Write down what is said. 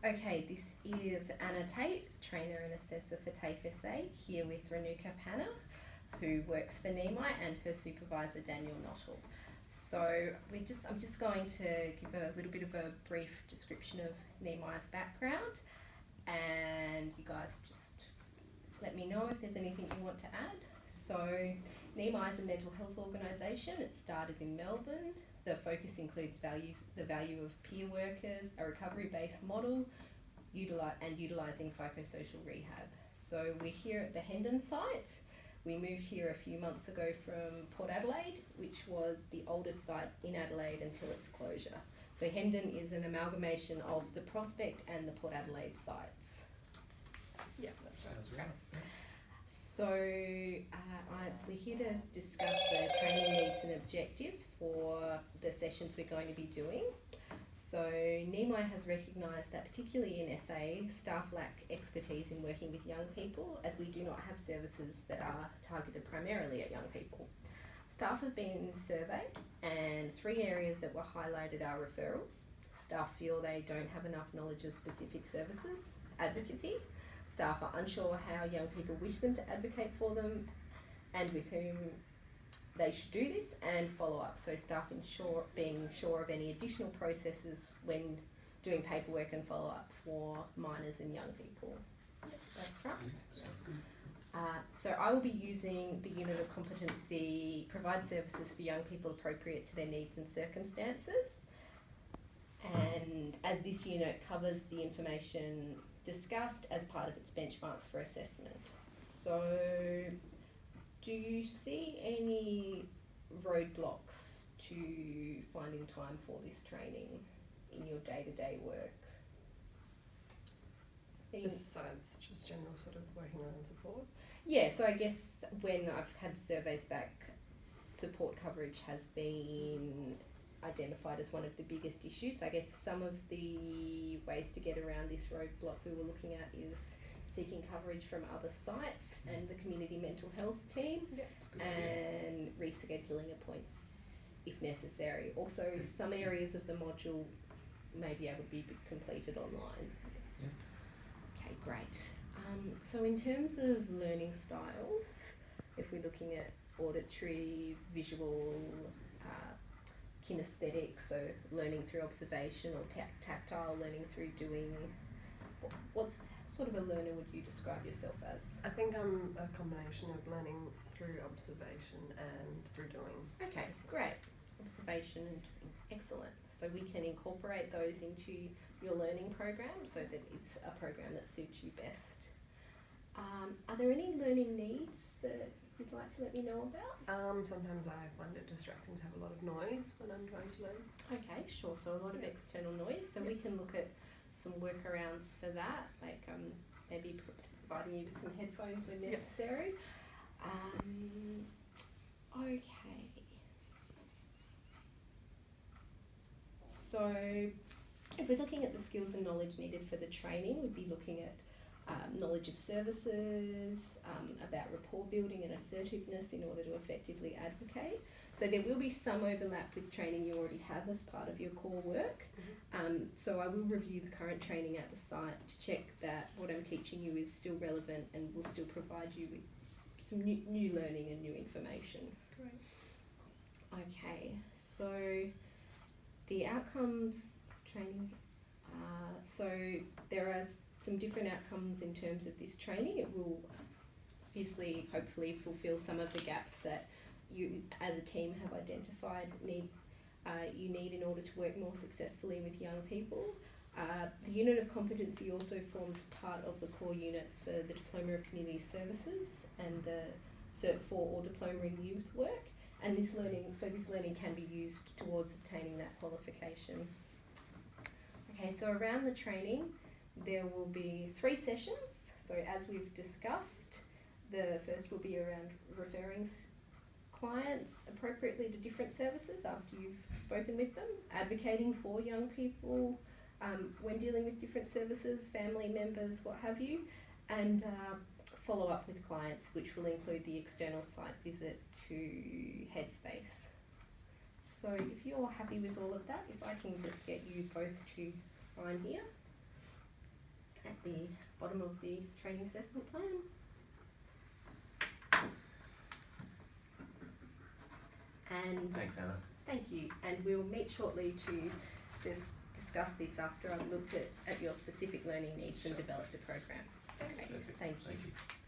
Okay, this is Anna Tate, trainer and assessor for TAFE SA, here with Renuka Panna, who works for NEMI, and her supervisor Daniel Nottle. So I'm just going to give a little bit of a brief description of NEMI's background, and you guys just let me know if there's anything you want to add. So NEMI is a mental health organisation. It started in Melbourne. The focus includes the value of peer workers, a recovery-based model, utilising psychosocial rehab. So we're here at the Hendon site. We moved here a few months ago from Port Adelaide, which was the oldest site in Adelaide until its closure. So Hendon is an amalgamation of the Prospect and the Port Adelaide sites. Yeah, that's right. So we're here to discuss the training needs and objectives for the sessions we're going to be doing. So NEMI has recognised that particularly in SA, staff lack expertise in working with young people, as we do not have services that are targeted primarily at young people. Staff have been surveyed, and 3 areas that were highlighted are referrals. Staff feel they don't have enough knowledge of specific services, advocacy. Staff are unsure how young people wish them to advocate for them and with whom they should do this, and follow up. So staff being sure of any additional processes when doing paperwork and follow up for minors and young people. That's right. Sounds good. So I will be using the unit of competency, provide services for young people appropriate to their needs and circumstances. And as this unit covers the information discussed as part of its benchmarks for assessment. So do you see any roadblocks to finding time for this training in your day-to-day work? Besides just general sort of working around supports? Yeah, so I guess when I've had surveys back, support coverage has been identified as one of the biggest issues. I guess some of the ways to get around this roadblock we were looking at is seeking coverage from other sites and the community mental health team, and rescheduling appointments if necessary. Also, some areas of the module may be able to be completed online. Yeah. Okay, great. So in terms of learning styles, if we're looking at auditory, visual, kinesthetic, so learning through observation, or tactile, learning through doing, what sort of a learner would you describe yourself as? I think I'm a combination of learning through observation and through doing. Okay, great. Observation and doing. Excellent. So we can incorporate those into your learning program so that it's a program that suits you best. Are there any learning needs that you'd like to let me know about? Sometimes I find it distracting to have a lot of noise when I'm trying to learn. Okay, sure. So a lot of external noise. So we can look at some workarounds for that, like maybe providing you with some headphones when necessary. Okay. So if we're looking at the skills and knowledge needed for the training, we'd be looking at knowledge of services, about rapport building and assertiveness in order to effectively advocate. So there will be some overlap with training you already have as part of your core work. So I will review the current training at the site to check that what I'm teaching you is still relevant and will still provide you with some new learning and new information. Great. Okay, so the outcomes of training, so there are some different outcomes in terms of this training. It will obviously, hopefully, fulfill some of the gaps that you as a team have identified you need in order to work more successfully with young people. The unit of competency also forms part of the core units for the Diploma of Community Services and the Cert 4 or Diploma in Youth Work. And this learning can be used towards obtaining that qualification. Okay, so around the training, there will be 3 sessions. So as we've discussed, the first will be around referring clients appropriately to different services after you've spoken with them, advocating for young people when dealing with different services, family members, what have you, and follow up with clients, which will include the external site visit to Headspace. So if you're happy with all of that, if I can just get you both to sign here. at the bottom of the training assessment plan. And Thanks, Anna. thank you. And we'll meet shortly to discuss this after I've looked at your specific learning needs and developed a program. Okay, Perfect. thank you. Thank you.